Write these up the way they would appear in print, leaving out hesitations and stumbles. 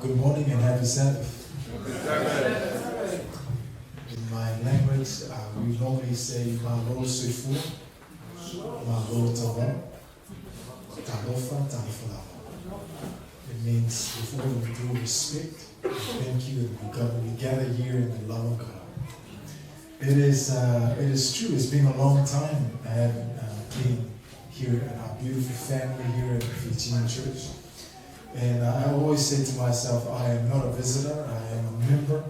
Good morning and happy Sabbath. In my language, we normally say Malo Sifu, Malo Tava, Talofa, Talafalava. It means before we do respect, thank you, and we gather here in the love of God. It is true, it's been a long time I haven't been here in our beautiful family here at the Fijian church. And I always say to myself, I am not a visitor, I am a member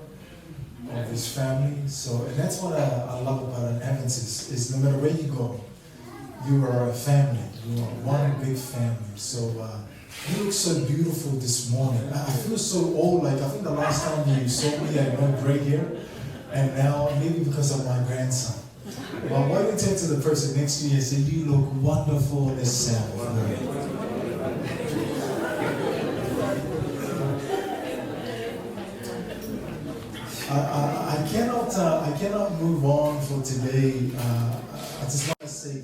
of this family. And that's what I love about an Adventist, is no matter where you go, you are a family. You are one big family. So you look so beautiful this morning. I feel so old, like I think the last time you saw me, I had no gray hair. And now, maybe because of my grandson. Well, why don't you turn to the person next to you and say, you look wonderful this Sabbath. I cannot move on for today. I just want to say,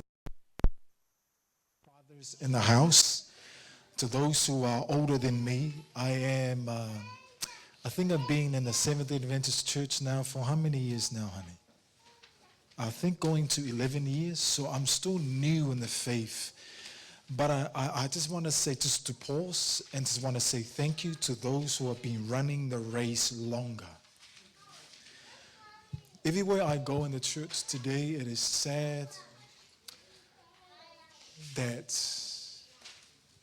fathers in the house, to those who are older than me, I think I've been in the Seventh-day Adventist Church now for how many years now, honey? I think going to 11 years, so I'm still new in the faith. But I just want to say, just to pause, and just want to say thank you to those who have been running the race longer. Everywhere I go in the church today, it is sad that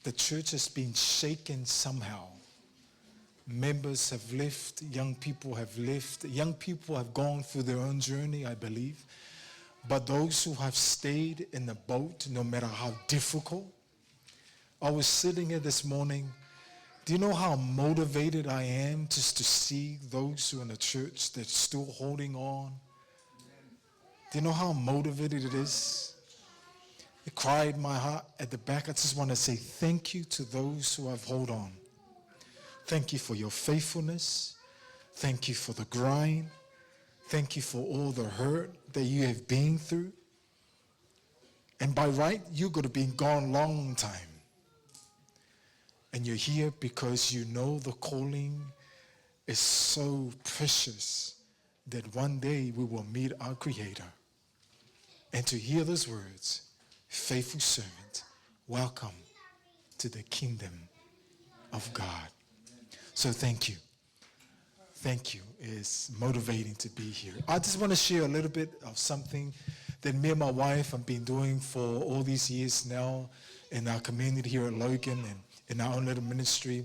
the church has been shaken somehow. Members have left, young people have left. Young people have gone through their own journey, I believe. But those who have stayed in the boat, no matter how difficult. I was sitting here this morning. Do you know how motivated I am just to see those who are in the church that's still holding on? Do you know how motivated it is? It cried my heart at the back. I just want to say thank you to those who have held on. Thank you for your faithfulness. Thank you for the grind. Thank you for all the hurt that you have been through. And by right, you could have been gone a long time. And you're here because you know the calling is so precious that one day we will meet our Creator. And to hear those words, faithful servant, welcome to the kingdom of God. So thank you. Thank you. It's motivating to be here. I just want to share a little bit of something that me and my wife have been doing for all these years now in our community here at Logan and in our own little ministry.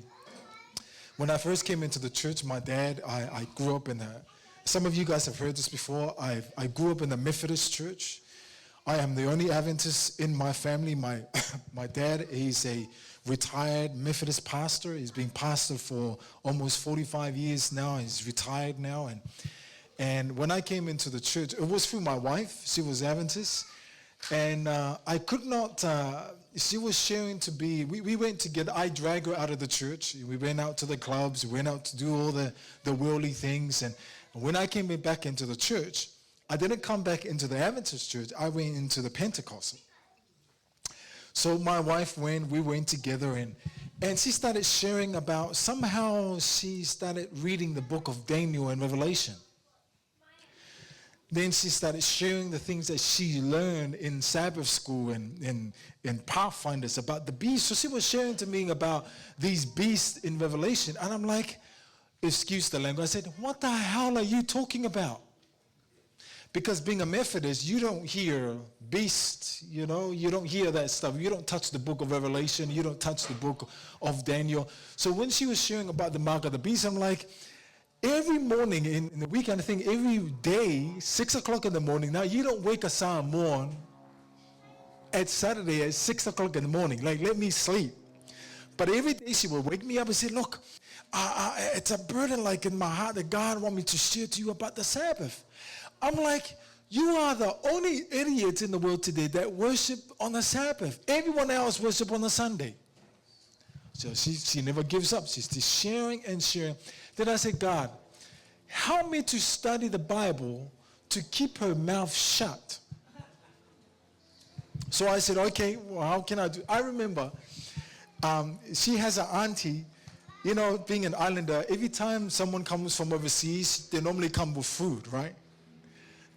When I first came into the church, my dad, I grew up in some of you guys have heard this before, I grew up in the Methodist church. I am the only Adventist in my family. My dad, he's a retired Methodist pastor. He's been pastor for almost 45 years now. He's retired now. And when I came into the church, it was through my wife. She was Adventist. And I could not, she was sharing to be, we went together. I dragged her out of the church. We went out to the clubs. We went out to do all the worldly things. And when I came back into the church, I didn't come back into the Adventist church. I went into the Pentecostal. So my wife we went together, and she started sharing about, somehow she started reading the book of Daniel and Revelation. Then she started sharing the things that she learned in Sabbath school and Pathfinders about the beasts. So she was sharing to me about these beasts in Revelation. And I'm like, excuse the language. I said, what the hell are you talking about? Because being a Methodist, you don't hear beast, you don't hear that stuff. You don't touch the book of Revelation. You don't touch the book of Daniel. So when she was sharing about the mark of the beast, I'm like, every morning in the weekend, I think every day, 6 o'clock in the morning, now you don't wake us up morning at Saturday at 6 o'clock in the morning. Like, let me sleep. But every day she would wake me up and say, look, it's a burden like in my heart that God wants me to share to you about the Sabbath. I'm like, you are the only idiots in the world today that worship on the Sabbath. Everyone else worship on the Sunday. So she never gives up. She's just sharing and sharing. Then I said, God, help me to study the Bible to keep her mouth shut. So I said, okay, well, how can I do? I remember she has an auntie You know, being an islander, every time someone comes from overseas, they normally come with food, right?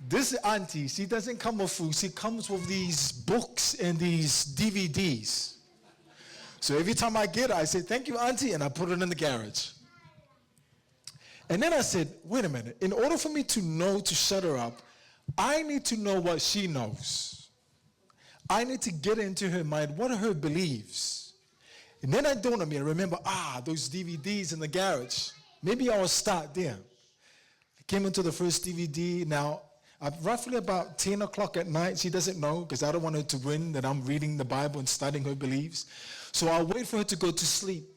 This auntie, she doesn't come with food. She comes with these books and these DVDs. So every time I get it, I say, thank you, auntie, and I put it in the garage. And then I said, wait a minute. In order for me to know to shut her up, I need to know what she knows. I need to get into her mind. What are her beliefs? And then I dawned on me, I remember, those DVDs in the garage. Maybe I'll start there. I came into the first DVD. Now, roughly about 10 o'clock at night, she doesn't know, because I don't want her to win that I'm reading the Bible and studying her beliefs. So I'll wait for her to go to sleep.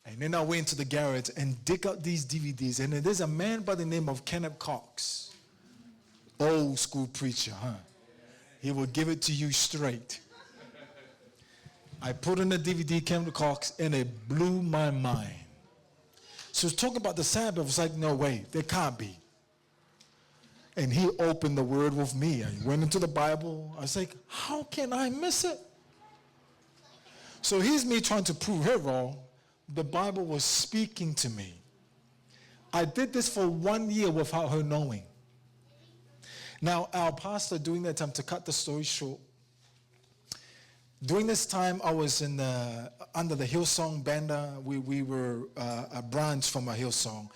And then I went to the garage and dig out these DVDs. And there's a man by the name of Kenneth Cox. Old school preacher, huh? He will give it to you straight. I put in the DVD, Kenneth Cox, and it blew my mind. So it's talking about the Sabbath. It's like, no way, there can't be. And he opened the word with me. I went into the Bible. I was like, how can I miss it? So here's me trying to prove her wrong. The Bible was speaking to me. I did this for 1 year without her knowing. Now, our pastor, during that time, to cut the story short, during this time, I was under the Hillsong banner. We were a branch from a Hillsong.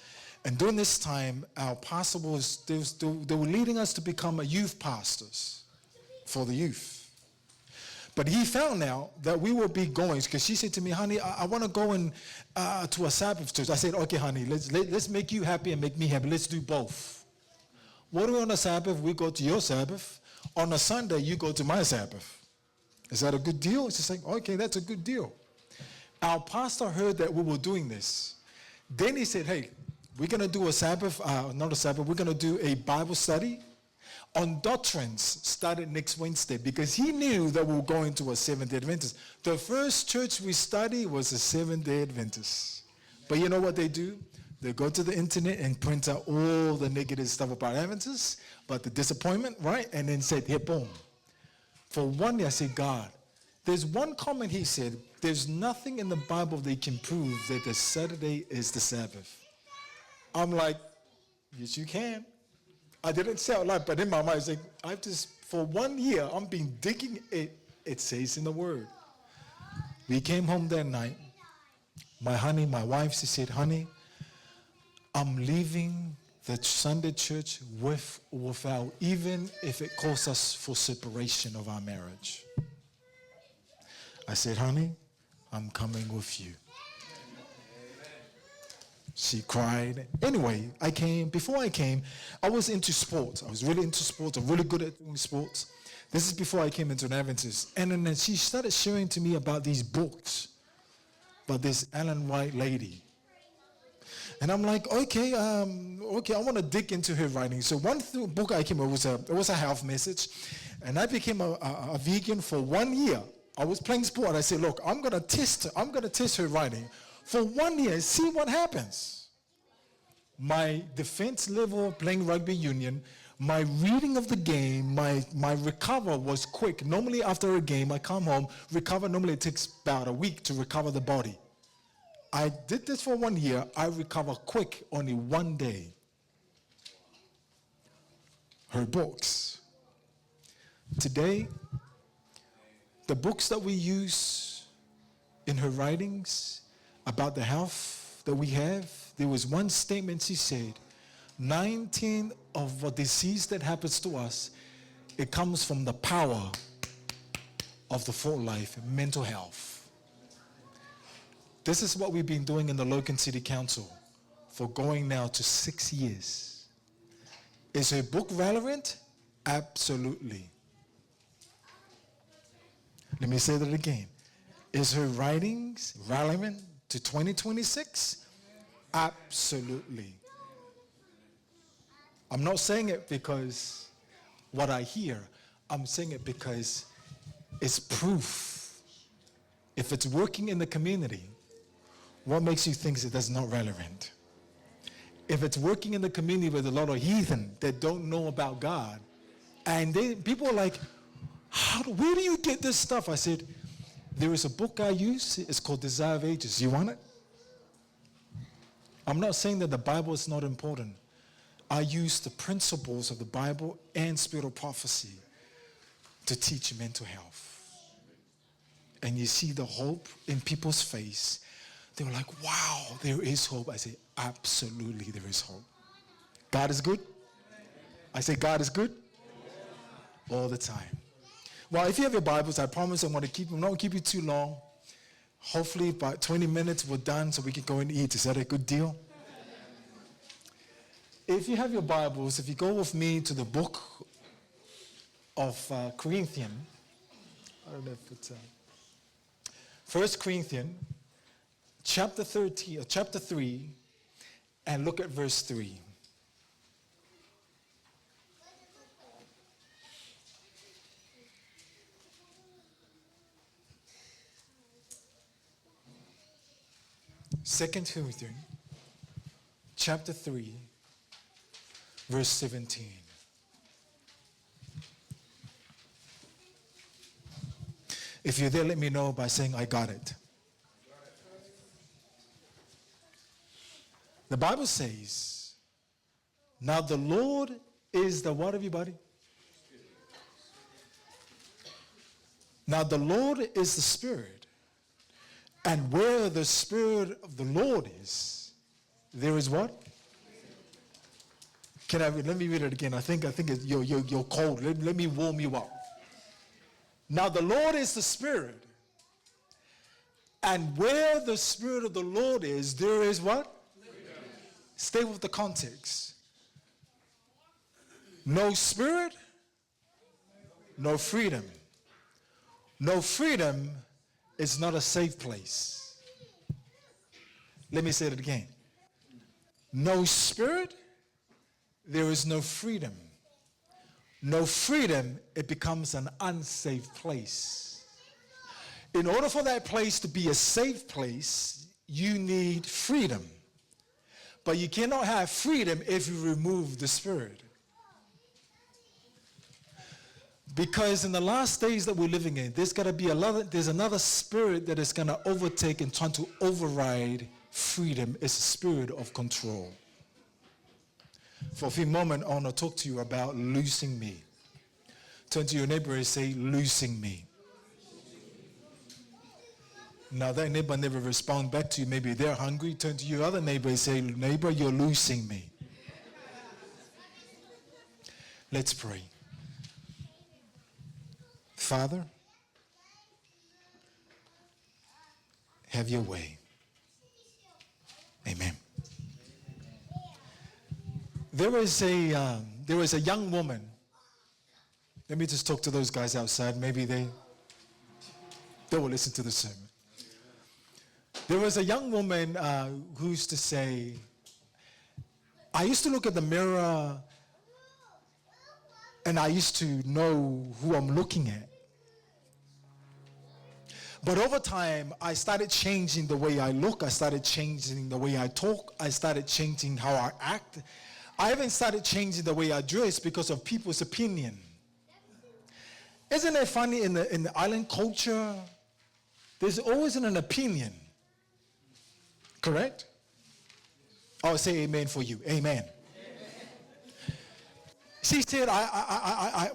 And during this time, our pastor they were leading us to become a youth pastors for the youth. But he found out that we will be going, because she said to me, honey, I want to go to a Sabbath church. I said, okay, honey, let's make you happy and make me happy. Let's do both. What do we on a Sabbath? We go to your Sabbath. On a Sunday, you go to my Sabbath. Is that a good deal? It's just like, okay, that's a good deal. Our pastor heard that we were doing this. Then he said, hey, we're going to do a Sabbath, not a Sabbath, we're going to do a Bible study on doctrines started next Wednesday, because he knew that we were going to a Seventh-day Adventist. The first church we studied was a Seventh-day Adventist. But you know what they do? They go to the internet and print out all the negative stuff about Adventists, but the disappointment, right? And then said, hey, boom. For 1 year, I said, God, there's one comment he said, there's nothing in the Bible that can prove that the Saturday is the Sabbath. I'm like, yes, you can. I didn't say out loud, but in my mind, I was like, for 1 year, I've been digging it. It says in the Word. We came home that night. My wife, she said, honey, I'm leaving the Sunday church with or without, even if it costs us for separation of our marriage. I said, honey, I'm coming with you. She cried. Anyway, I came. Before I came, I was into sports. I was really into sports. I'm really good at doing sports. This is before I came into an Adventist. And then she started sharing to me about these books, about this Ellen White lady. And I'm like, okay, I want to dig into her writing. So one book I came with was a health message, and I became a vegan for 1 year. I was playing sport. I said, look, I'm going to test her writing for 1 year, see what happens. My defense level playing rugby union, my reading of the game, my recover was quick. Normally after a game, I come home, recover. Normally it takes about a week to recover the body. I did this for 1 year. I recover quick, only 1 day. Her books. Today, the books that we use in her writings about the health that we have, there was one statement she said, 19 of a disease that happens to us, it comes from the power of the full life, mental health. This is what we've been doing in the Logan City Council for going now to 6 years. Is her book relevant? Absolutely. Let me say that again. Is her writings relevant to 2026? Absolutely. I'm not saying it because what I hear. I'm saying it because it's proof. If it's working in the community, what makes you think that that's not relevant? If it's working in the community with a lot of heathen that don't know about God, and people are like, where do you get this stuff? I said, there is a book I use. It's called Desire of Ages. You want it? I'm not saying that the Bible is not important. I use the principles of the Bible and spiritual prophecy to teach mental health. And you see the hope in people's face. They were like, wow, there is hope. I say, absolutely there is hope. God is good. I say, God is good all the time. Well, if you have your Bibles, I promise I'm not going to keep you too long. Hopefully about 20 minutes we're done so we can go and eat. Is that a good deal? If you have your Bibles, if you go with me to the book of Corinthians, I don't know if it's 1 Corinthians, chapter 3, and look at verse 3. Second Timothy, chapter 3, verse 17. If you're there, let me know by saying, I got it. The Bible says, now the Lord is the what, everybody? Now the Lord is the Spirit. And where the Spirit of the Lord is, there is what? Let me read it again. I think you're cold. Let me warm you up. Now the Lord is the Spirit. And where the Spirit of the Lord is, there is what? Freedom. Stay with the context. No Spirit, no freedom. No freedom is not a safe place. Let me say it again. No Spirit, there is no freedom. No freedom, it becomes an unsafe place. In order for that place to be a safe place, you need freedom. But you cannot have freedom if you remove the Spirit. Because in the last days that we're living in, there's another spirit that is going to overtake and try to override freedom. It's a spirit of control. For a few moments, I want to talk to you about losing me. Turn to your neighbor and say, losing me. Now that neighbor never responds back to you. Maybe they're hungry. Turn to your other neighbor and say, neighbor, you're losing me. Let's pray. Father, have your way. Amen. There was a young woman. Let me just talk to those guys outside. Maybe they will listen to the sermon. There was a young woman who used to say, I used to look at the mirror and I used to know who I'm looking at. But over time, I started changing the way I look. I started changing the way I talk. I started changing how I act. I even started changing the way I dress because of people's opinion. Isn't it funny in the island culture, there's always an opinion. Correct? I'll say amen for you. Amen. She said,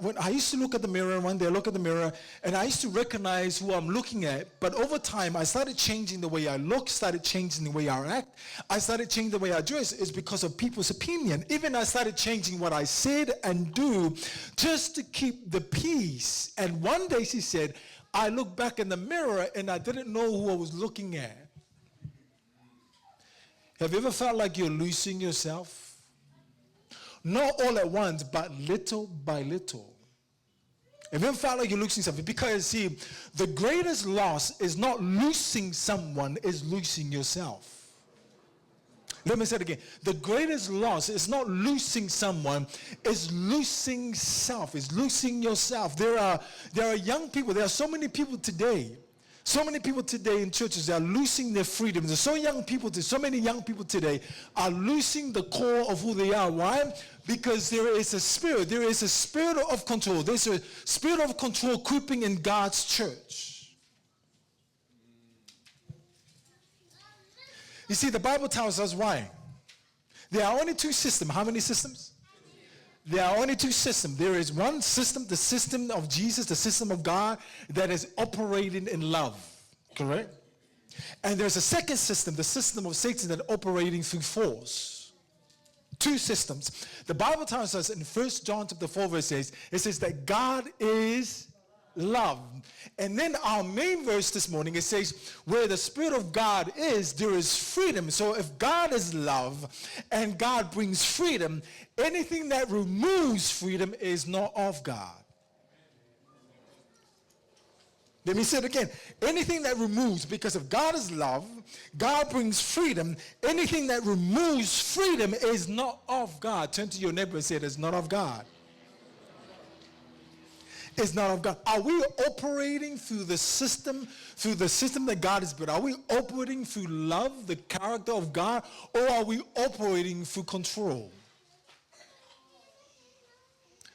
when I used to look at the mirror, one day I look at the mirror, and I used to recognize who I'm looking at, but over time, I started changing the way I look, started changing the way I act, I started changing the way I dress. It's because of people's opinion. Even I started changing what I said and do just to keep the peace. And one day she said, I looked back in the mirror and I didn't know who I was looking at. Have you ever felt like you're losing yourself? Not all at once, but little by little. Have you ever felt like you're losing something? Because, see, the greatest loss is not losing someone, it's losing yourself. Let me say it again. The greatest loss is not losing someone, it's losing self, it's losing yourself. There are young people, there are so many people today in churches, they are losing their freedom. There's so many young people today are losing the core of who they are. Why? Because there is a spirit of control. There's a spirit of control creeping in God's church. You see, the Bible tells us why. There are only two systems. How many systems? There are only two systems. There is one system, the system of Jesus, the system of God, that is operating in love. Correct? And there's a second system, the system of Satan, that operating through force. Two systems. The Bible tells us in 1 John chapter 4 verse 6, it says that God is love. And then our main verse this morning, it says, where the Spirit of God is, there is freedom. So if God is love and God brings freedom, anything that removes freedom is not of God. Let me say it again. Anything that removes, because if God is love, God brings freedom, anything that removes freedom is not of God. Turn to your neighbor and say, it is not of God. It's not of God. Are we operating through the system that God has built? Are we operating through love, the character of God, or are we operating through control?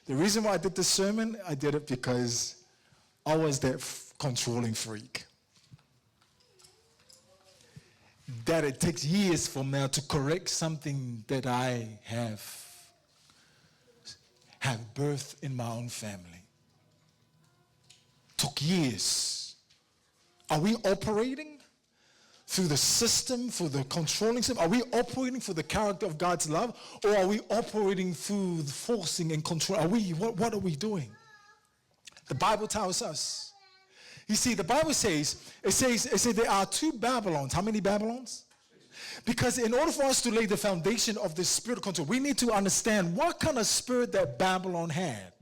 The reason why I did this sermon, I did it because I was that controlling freak. That it takes years from now to correct something that I have birthed in my own family. Took years. Are we operating through the system, through the controlling system? Are we operating for the character of God's love, or are we operating through the forcing and control? What are we doing? The Bible tells us. You see, the Bible says, it says there are two Babylons. How many Babylons? Because in order for us to lay the foundation of this spirit of control, we need to understand what kind of spirit that Babylon had.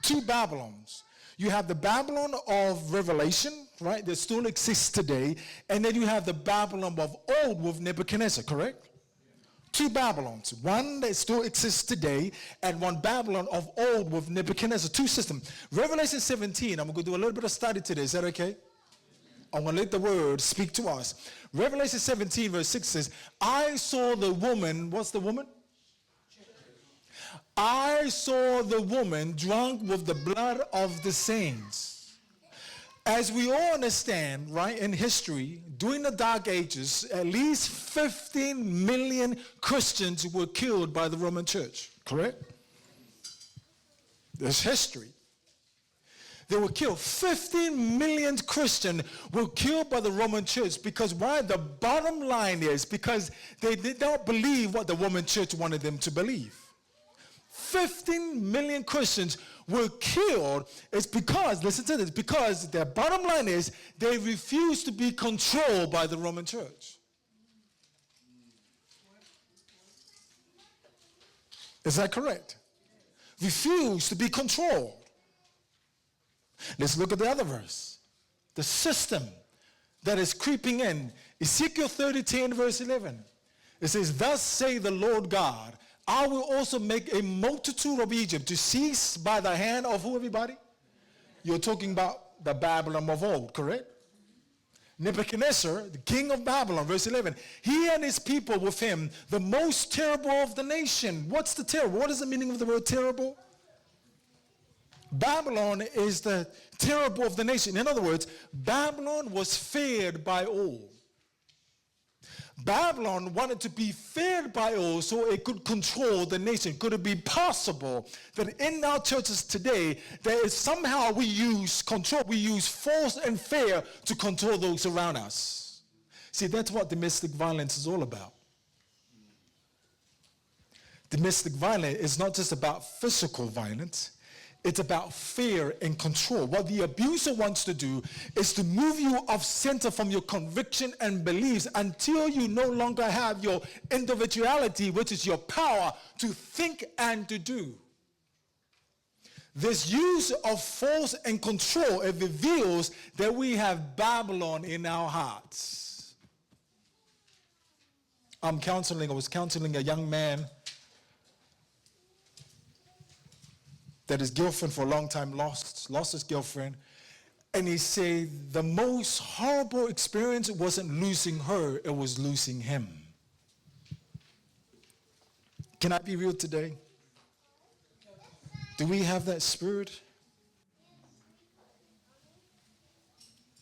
Two Babylons. You have the Babylon of Revelation, right, that still exists today, and then you have the Babylon of old with Nebuchadnezzar, correct? Two Babylons, one that still exists today, and one Babylon of old with Nebuchadnezzar, two systems. Revelation 17, I'm going to do a little bit of study today, is that okay? I'm going to let the word speak to us. Revelation 17 verse 6 says, I saw the woman, what's the woman? I saw the woman drunk with the blood of the saints. As we all understand, right, in history, during the Dark Ages, at least 15 million Christians were killed by the Roman Church, correct? There's history. They were killed. 15 million Christians were killed by the Roman Church because why? The bottom line is because they did not believe what the Roman Church wanted them to believe. 15 million Christians were killed. It's because, listen to this, because their bottom line is they refused to be controlled by the Roman Church. Is that correct? Refused to be controlled. Let's look at the other verse. The system that is creeping in. Ezekiel 30:10 verse 11. It says, thus say the Lord God, I will also make a multitude of Egypt to cease by the hand of who, everybody? You're talking about the Babylon of old, correct? Nebuchadnezzar, the king of Babylon, verse 11, he and his people with him, the most terrible of the nation. What's the terrible? What is the meaning of the word terrible? Babylon is the terrible of the nation. In other words, Babylon was feared by all. Babylon wanted to be feared by all so it could control the nation. Could it be possible that in our churches today, there is somehow we use control, we use force and fear to control those around us? See, that's what domestic violence is all about. Domestic violence is not just about physical violence. It's about fear and control. What the abuser wants to do is to move you off center from your conviction and beliefs until you no longer have your individuality, which is your power to think and to do. This use of force and control, it reveals that we have Babylon in our hearts. I was counseling a young man that his girlfriend for a long time lost his girlfriend. And he said the most horrible experience wasn't losing her, it was losing him. Can I be real today? Do we have that spirit?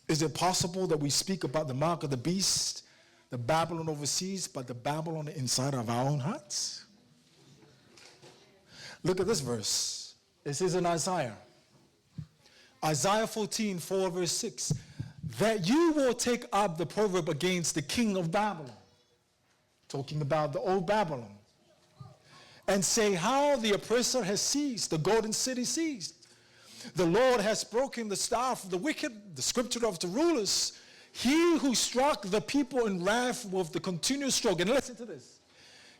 Is it possible that we speak about the mark of the beast, the Babylon overseas, but the Babylon inside of our own hearts? Look at this verse. It says in Isaiah 14, 4, verse 6, that you will take up the proverb against the king of Babylon, talking about the old Babylon, and say how the oppressor has seized, the golden city seized. The Lord has broken the staff of the wicked, the scripture of the rulers. He who struck the people in wrath with the continuous stroke. And listen to this.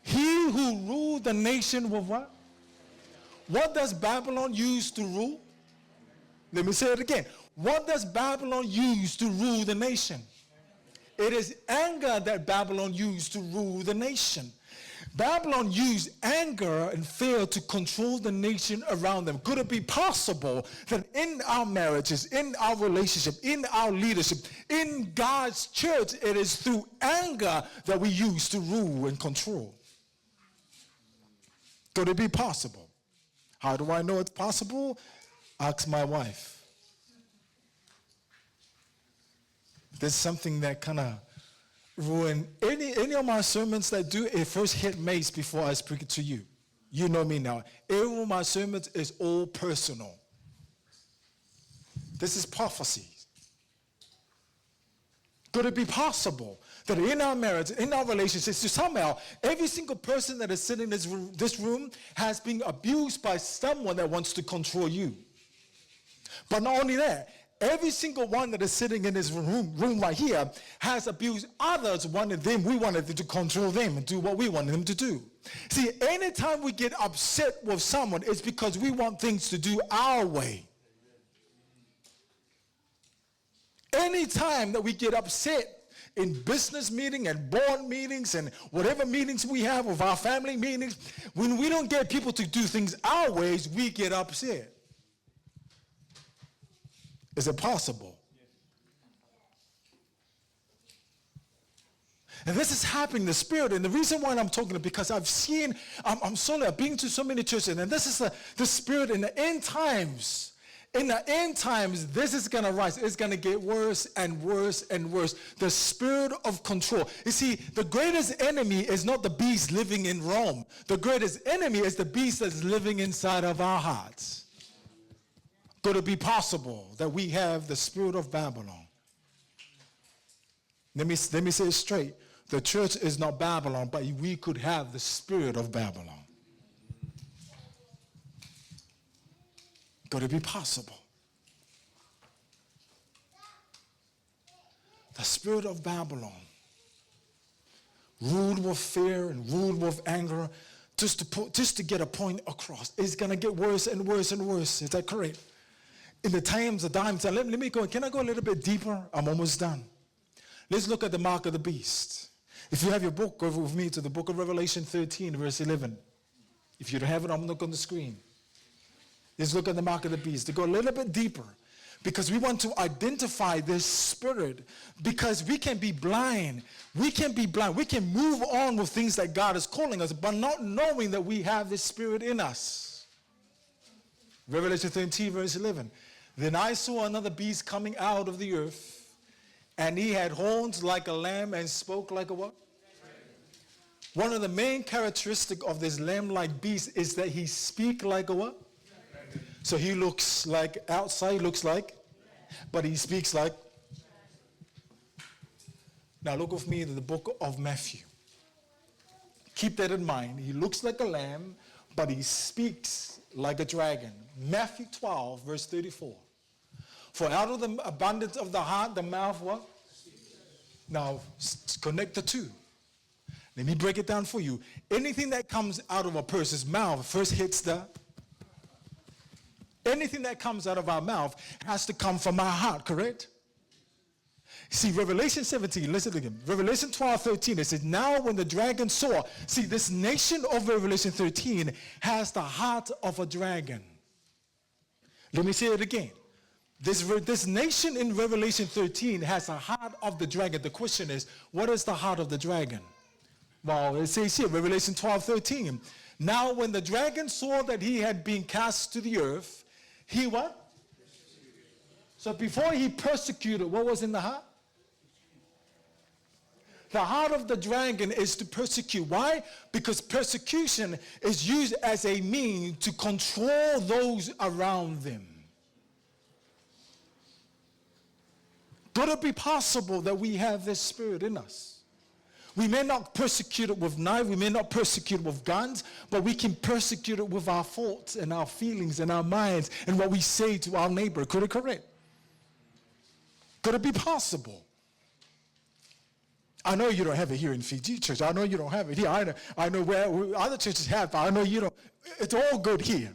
He who ruled the nation with what? What does Babylon use to rule? Let me say it again. What does Babylon use to rule the nation? It is anger that Babylon used to rule the nation. Babylon used anger and fear to control the nation around them. Could it be possible that in our marriages, in our relationship, in our leadership, in God's church, it is through anger that we use to rule and control? Could it be possible? How do I know it's possible? Ask my wife. There's something that kind of ruin any of my sermons that do it first hit Mace before I speak it to you. You know me now. Every of my sermons is all personal. This is prophecy. Could it be possible that in our marriage, in our relationships, somehow every single person that is sitting in this room has been abused by someone that wants to control you? But not only that, every single one that is sitting in this room right here has abused others, we wanted them to control them and do what we wanted them to do. See, anytime we get upset with someone, it's because we want things to do our way. Anytime that we get upset in business meetings and board meetings and whatever meetings we have with our family meetings, when we don't get people to do things our ways, we get upset. Is it possible? And this is happening in the spirit. And the reason why I'm talking is because I've been to so many churches, and this is the spirit in the end times. In the end times, this is going to rise. It's going to get worse and worse and worse. The spirit of control. You see, the greatest enemy is not the beast living in Rome. The greatest enemy is the beast that's living inside of our hearts. Could it be possible that we have the spirit of Babylon? Let me say it straight. The church is not Babylon, but we could have the spirit of Babylon. Could it be possible? The spirit of Babylon, ruled with fear and ruled with anger, just to get a point across. It's going to get worse and worse and worse. Is that correct? In the times, let me go. Can I go a little bit deeper? I'm almost done. Let's look at the mark of the beast. If you have your book, go with me to the book of Revelation 13, verse 11. If you don't have it, I'm going to look on the screen. Let's look at the mark of the beast. To go a little bit deeper, because we want to identify this spirit, because we can be blind. We can be blind. We can move on with things that God is calling us, but not knowing that we have this spirit in us. Revelation 13, verse 11. Then I saw another beast coming out of the earth, and he had horns like a lamb and spoke like a what? One of the main characteristics of this lamb-like beast is that he speaks like a what? So he looks like, outside looks like, but he speaks like. Now look with me to the book of Matthew. Keep that in mind. He looks like a lamb, but he speaks like a dragon. Matthew 12, verse 34. For out of the abundance of the heart, the mouth what? Now, connect the two. Let me break it down for you. Anything that comes out of a person's mouth first hits anything that comes out of our mouth has to come from our heart, correct? See, Revelation 17, listen again. Revelation 12, 13, it says, now when the dragon saw, see, this nation of Revelation 13 has the heart of a dragon. Let me say it again. This nation in Revelation 13 has a heart of the dragon. The question is, what is the heart of the dragon? Well, it says here, Revelation 12, 13. Now when the dragon saw that he had been cast to the earth, he what? So before he persecuted, what was in the heart? The heart of the dragon is to persecute. Why? Because persecution is used as a means to control those around them. Could it be possible that we have this spirit in us? We may not persecute it with knives, we may not persecute it with guns, but we can persecute it with our thoughts and our feelings and our minds and what we say to our neighbor. Could it correct? Could it be possible? I know you don't have it here in Fiji church. I know you don't have it here. I know where other churches have, but I know you don't. It's all good here.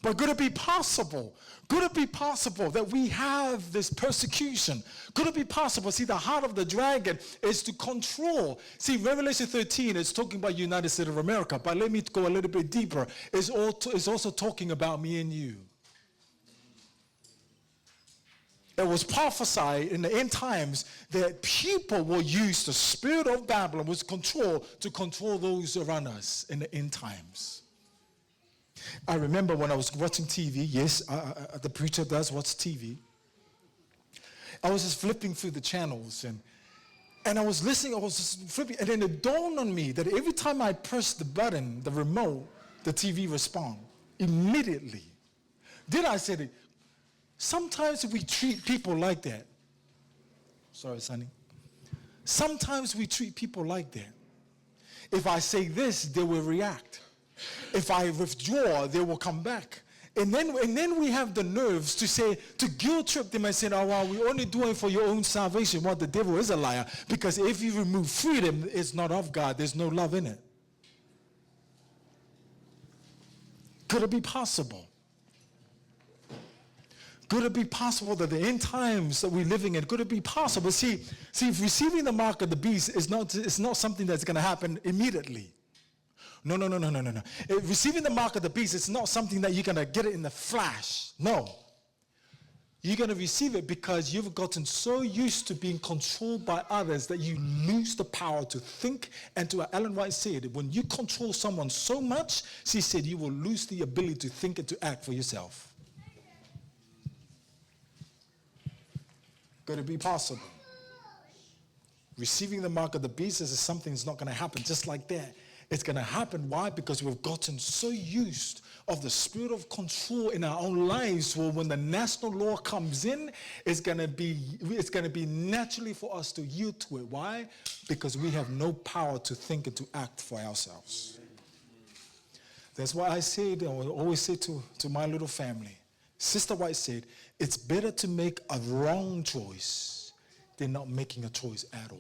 But could it be possible? Could it be possible that we have this persecution? Could it be possible? See, the heart of the dragon is to control. See, Revelation 13 is talking about United States of America, but let me go a little bit deeper. It's also talking about me and you. It was prophesied in the end times that people will use the spirit of Babylon with control to control those around us in the end times. I remember when I was watching TV, yes, the preacher does watch TV. I was just flipping through the channels and I was listening, I was just flipping, and then it dawned on me that every time I press the button, the remote, the TV responds immediately. Then I said, sometimes we treat people like that. Sorry, Sonny. Sometimes we treat people like that. If I say this, they will react. If I withdraw, they will come back. And then we have the nerves to guilt trip them and say, oh, well, we're only doing it for your own salvation. Well, the devil is a liar. Because if you remove freedom, it's not of God. There's no love in it. Could it be possible? Could it be possible that the end times that we're living in, could it be possible? See, receiving the mark of the beast is not something that's going to happen immediately. No. Receiving the mark of the beast is not something that you're going to get it in the flash. No. You're going to receive it because you've gotten so used to being controlled by others that you lose the power to think. And to Ellen White said, when you control someone so much, she said, you will lose the ability to think and to act for yourself. Could it be possible? Receiving the mark of the beast is something that's not going to happen just like that. It's going to happen. Why? Because we've gotten so used of the spirit of control in our own lives. Well, when the national law comes in, it's going to be naturally for us to yield to it. Why? Because we have no power to think and to act for ourselves. That's why I said, I always say to my little family, Sister White said, it's better to make a wrong choice than not making a choice at all.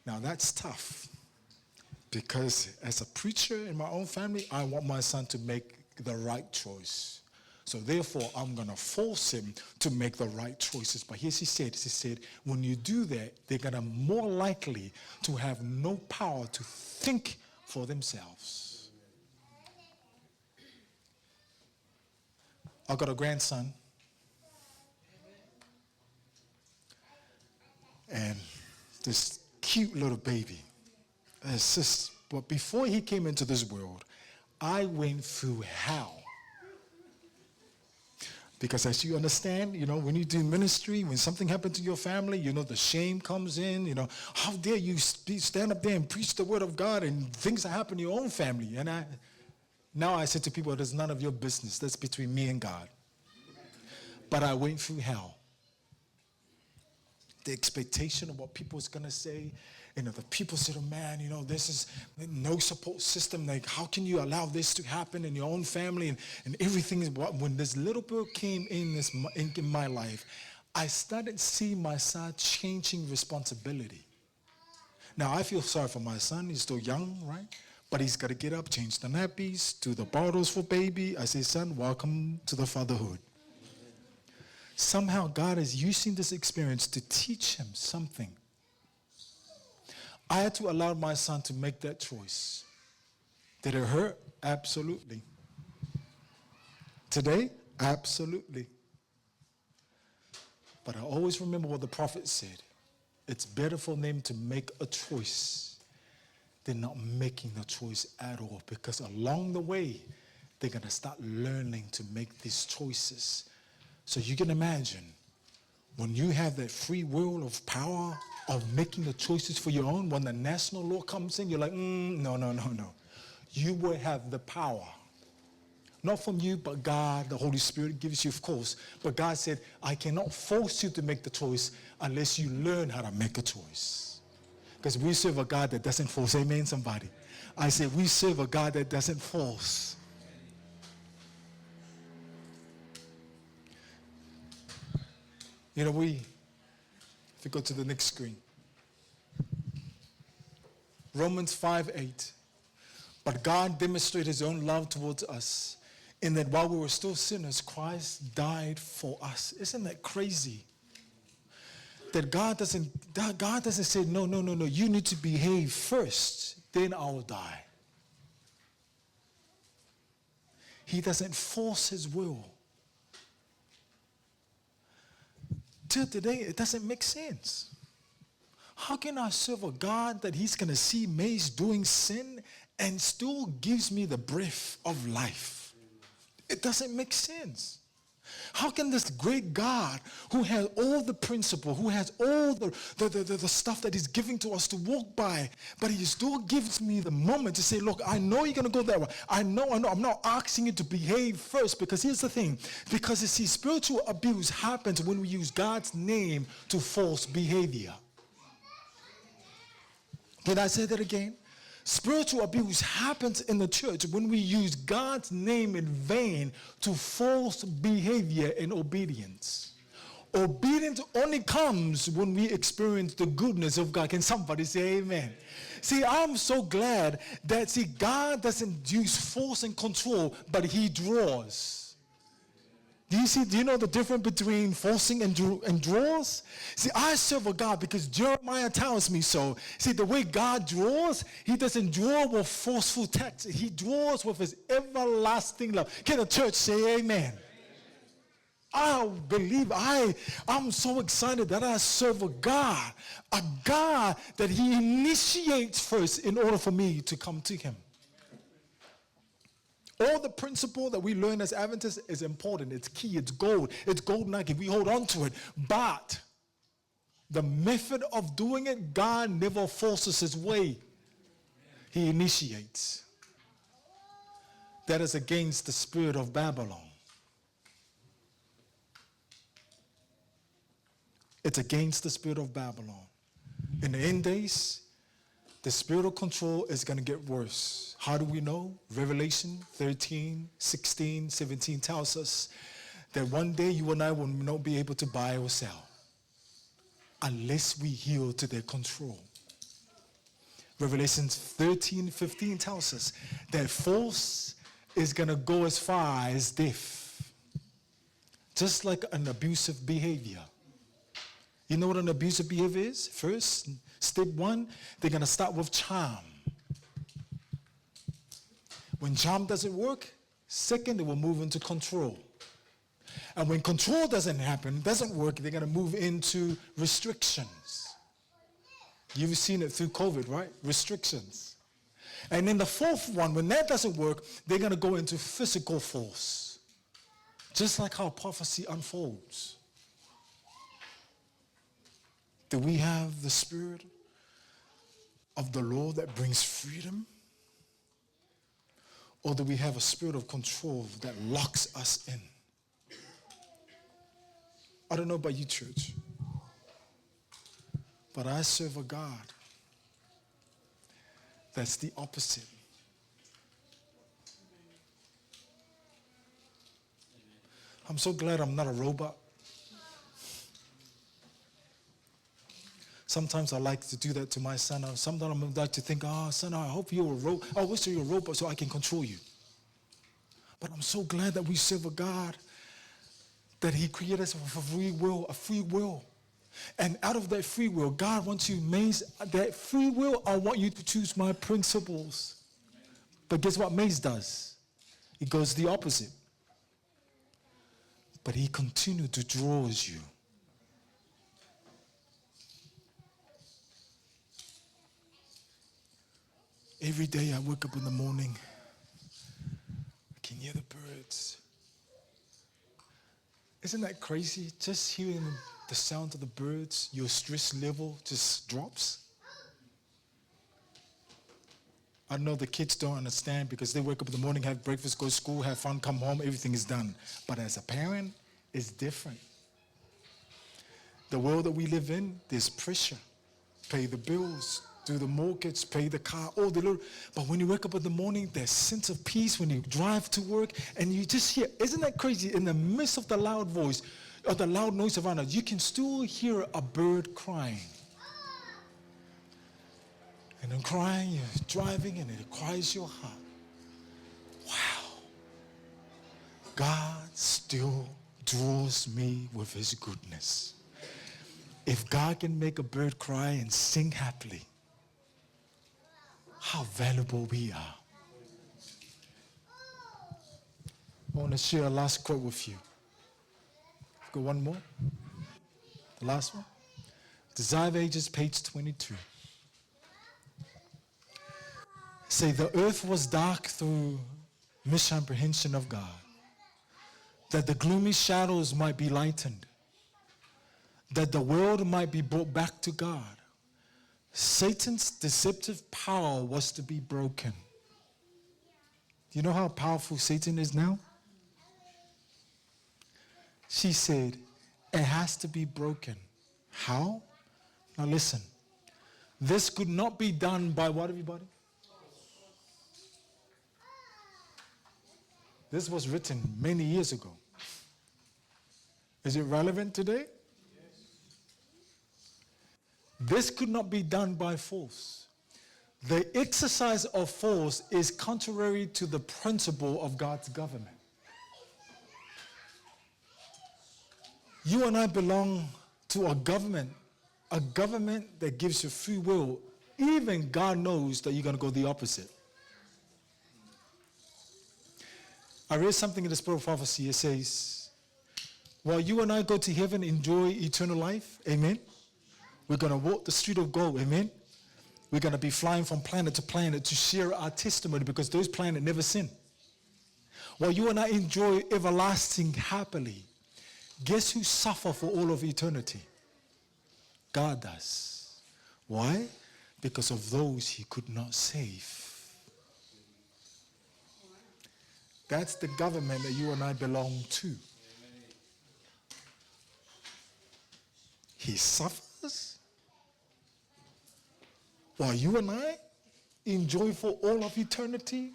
Now that's tough because as a preacher in my own family, I want my son to make the right choice. So therefore, I'm going to force him to make the right choices. But here's she said, when you do that, they're going to more likely to have no power to think for themselves. I've got a grandson. And this cute little baby. But before he came into this world, I went through hell. Because as you understand, when you do ministry, when something happens to your family, the shame comes in, how dare you stand up there and preach the word of God and things that happen to your own family. And now I say to people, it's none of your business. That's between me and God. But I went through hell. The expectation of what people is going to say. The people said, oh man, this is no support system. Like, how can you allow this to happen in your own family? And everything is, when this little girl came in my life, I started seeing my son changing responsibility. Now, I feel sorry for my son. He's still young, right? But he's got to get up, change the nappies, do the bottles for baby. I say, son, welcome to the fatherhood. Somehow God is using this experience to teach him something. I had to allow my son to make that choice. Did it hurt? Absolutely. Today? Absolutely. But I always remember what the prophet said. It's better for them to make a choice than not making a choice at all. Because along the way, they're going to start learning to make these choices. So you can imagine When you have that free will of power of making the choices for your own, when the national law comes in, you're like, no. You will have the power. Not from you, but God, the Holy Spirit gives you, of course. But God said, I cannot force you to make the choice unless you learn how to make a choice. Because we serve a God that doesn't force. Amen, somebody. I said, we serve a God that doesn't force. You know, if you go to the next screen. Romans 5:8. But God demonstrated his own love towards us in that while we were still sinners, Christ died for us. Isn't that crazy? That God doesn't say, no, you need to behave first, then I'll die. He doesn't force his will. Till today, it doesn't make sense. How can I serve a God that he's going to see me doing sin and still gives me the breath of life? It doesn't make sense. How can this great God who has all the principle, who has all the stuff that he's giving to us to walk by, but he still gives me the moment to say, look, I know you're going to go that way. I know. I'm not asking you to behave first, because here's the thing. Because you see, spiritual abuse happens when we use God's name to force behavior. Can I say that again? Spiritual abuse happens in the church when we use God's name in vain to force behavior and obedience. Obedience only comes when we experience the goodness of God. Can somebody say amen? See, I'm so glad that, God doesn't use force and control, but he draws. Do you know the difference between forcing and draws? See, I serve a God because Jeremiah tells me so. See, the way God draws, he doesn't draw with forceful text. He draws with his everlasting love. Can the church say amen? I believe I'm so excited that I serve a God that he initiates first in order for me to come to him. All the principle that we learn as Adventists is important. It's key. It's gold. It's gold nugget. We hold on to it. But the method of doing it, God never forces his way. He initiates. That is against the spirit of Babylon. It's against the spirit of Babylon. In the end days, the spirit of control is going to get worse. How do we know? Revelation 13, 16, 17 tells us that one day you and I will not be able to buy or sell unless we yield to their control. Revelation 13, 15 tells us that force is going to go as far as death. Just like an abusive behavior. You know what an abusive behavior is? First, step one, they're going to start with charm. When charm doesn't work, second, they will move into control. And when control doesn't work, they're going to move into restrictions. You've seen it through COVID, right? Restrictions. And then the fourth one, when that doesn't work, they're going to go into physical force. Just like how prophecy unfolds. Do we have the spirit of the Lord that brings freedom? Or do we have a spirit of control that locks us in? I don't know about you, church, but I serve a God that's the opposite. I'm so glad I'm not a robot. Sometimes I like to do that to my son. Sometimes I like to think, son, I hope you're a robot. I wish you're a robot so I can control you. But I'm so glad that we serve a God that he created us with a free will. And out of that free will, God wants you, that free will, I want you to choose my principles. But guess what Maze does? It goes the opposite. But he continues to draw you. Every day I wake up in the morning, I can hear the birds. Isn't that crazy? Just hearing the sound of the birds, your stress level just drops? I know the kids don't understand because they wake up in the morning, have breakfast, go to school, have fun, come home, everything is done. But as a parent, it's different. The world that we live in, there's pressure. Pay the bills, do the mortgage, pay the car, all the little. But when you wake up in the morning, there's sense of peace when you drive to work and you just hear, isn't that crazy? In the midst of the loud voice, or the loud noise around us, you can still hear a bird crying. And then crying, you're driving, and it quiets your heart. Wow. God still draws me with his goodness. If God can make a bird cry and sing happily, how valuable we are. I want to share a last quote with you. Go one more. The last one. Desire of Ages, page 22. Say, the earth was dark through misapprehension of God, that the gloomy shadows might be lightened, that the world might be brought back to God. Satan's deceptive power was to be broken. Do you know how powerful Satan is now? She said, it has to be broken. How? Now listen. This could not be done by what, everybody? This was written many years ago. Is it relevant today? This could not be done by force. The exercise of force is contrary to the principle of God's government. You and I belong to a government that gives you free will. Even God knows that you're going to go the opposite. I read something in the Spirit of Prophecy. It says, while you and I go to heaven, enjoy eternal life, amen? We're going to walk the street of gold, amen? We're going to be flying from planet to planet to share our testimony because those planets never sin. While you and I enjoy everlasting happily, guess who suffer for all of eternity? God does. Why? Because of those he could not save. That's the government that you and I belong to. He suffers while you and I enjoy for all of eternity,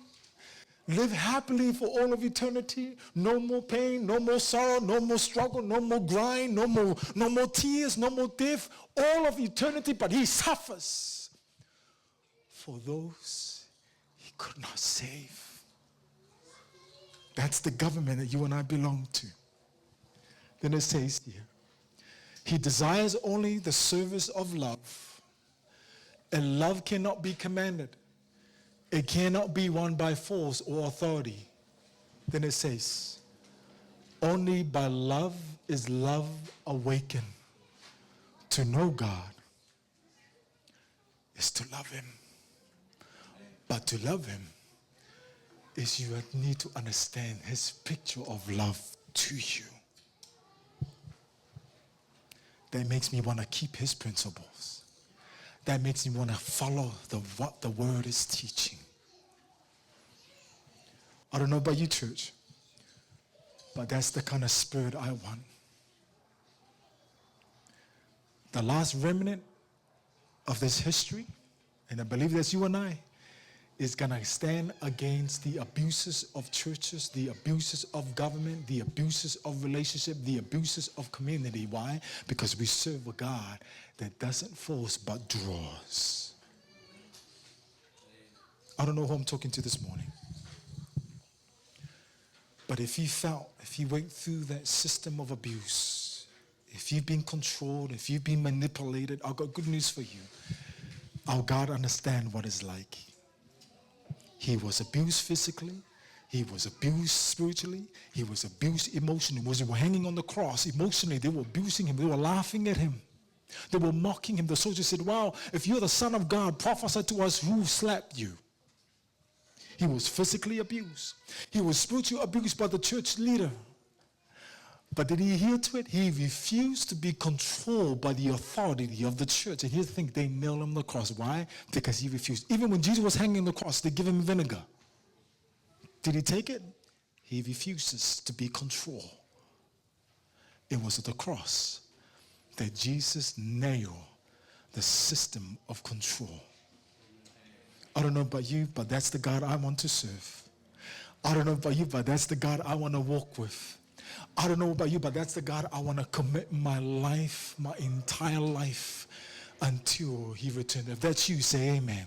live happily for all of eternity, no more pain, no more sorrow, no more struggle, no more grind, no more tears, no more death, all of eternity, but he suffers for those he could not save. That's the government that you and I belong to. Then it says here, he desires only the service of love. And love cannot be commanded. It cannot be won by force or authority. Then it says, only by love is love awakened. To know God is to love him. But to love him is you need to understand his picture of love to you. That makes me want to keep his principles. That makes me want to follow what the word is teaching. I don't know about you, church, but that's the kind of spirit I want. The last remnant of this history, and I believe that's you and I, is going to stand against the abuses of churches, the abuses of government, the abuses of relationship, the abuses of community. Why? Because we serve a God that doesn't force but draws. I don't know who I'm talking to this morning. But if you went through that system of abuse, if you've been controlled, if you've been manipulated, I've got good news for you. Our God understands what it's like. He was abused physically. He was abused spiritually. He was abused emotionally. When they were hanging on the cross, emotionally, they were abusing him. They were laughing at him. They were mocking him. The soldiers said, wow, if you're the Son of God, prophesy to us who slapped you. He was physically abused. He was spiritually abused by the church leader. But did he adhere to it? He refused to be controlled by the authority of the church. And here's the thing, they nailed him on the cross. Why? Because he refused. Even when Jesus was hanging on the cross, they give him vinegar. Did he take it? He refuses to be controlled. It was at the cross that Jesus nailed the system of control. I don't know about you, but that's the God I want to serve. I don't know about you, but that's the God I want to walk with. I don't know about you, but that's the God I want to commit my life, my entire life, until he returns. If that's you, say amen. Amen.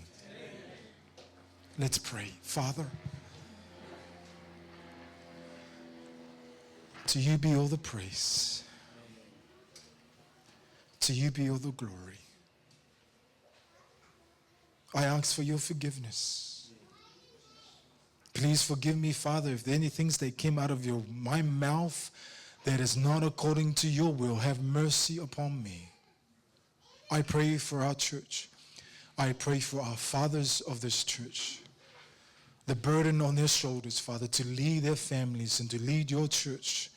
Let's pray. Father, to you be all the praise. To you be all the glory. I ask for your forgiveness. Please forgive me, Father, if there are any things that came out of my mouth that is not according to your will. Have mercy upon me. I pray for our church. I pray for our fathers of this church. The burden on their shoulders, Father, to lead their families and to lead your church.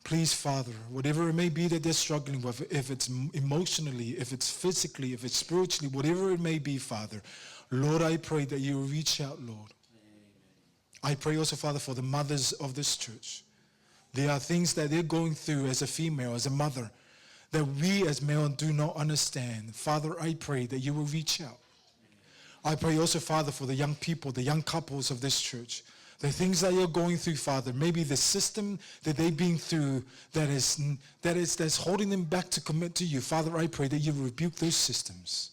Please, Father, whatever it may be that they're struggling with, if it's emotionally, if it's physically, if it's spiritually, whatever it may be, Father, Lord, I pray that you will reach out, Lord. I pray also, Father, for the mothers of this church. There are things that they're going through as a female, as a mother, that we as male do not understand. Father, I pray that you will reach out. I pray also, Father, for the young people, the young couples of this church. The things that you're going through, Father, maybe the system that they've been through that's holding them back to commit to you. Father, I pray that you rebuke those systems.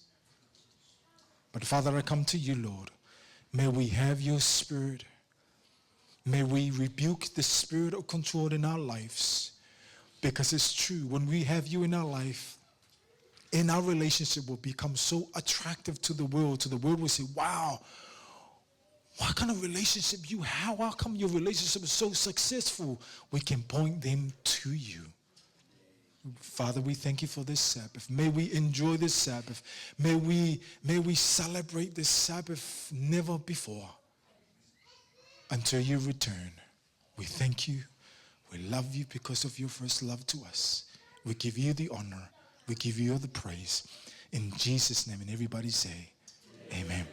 But Father, I come to you, Lord. May we have your spirit. May we rebuke the spirit of control in our lives. Because it's true, when we have you in our life, in our relationship will become so attractive to the world. To the world will say, wow, what kind of relationship you have? How come your relationship is so successful? We can point them to you. Father, we thank you for this Sabbath. May we enjoy this Sabbath. May we celebrate this Sabbath never before. Until you return, we thank you. We love you because of your first love to us. We give you the honor. We give you all the praise. In Jesus' name, and everybody say, amen.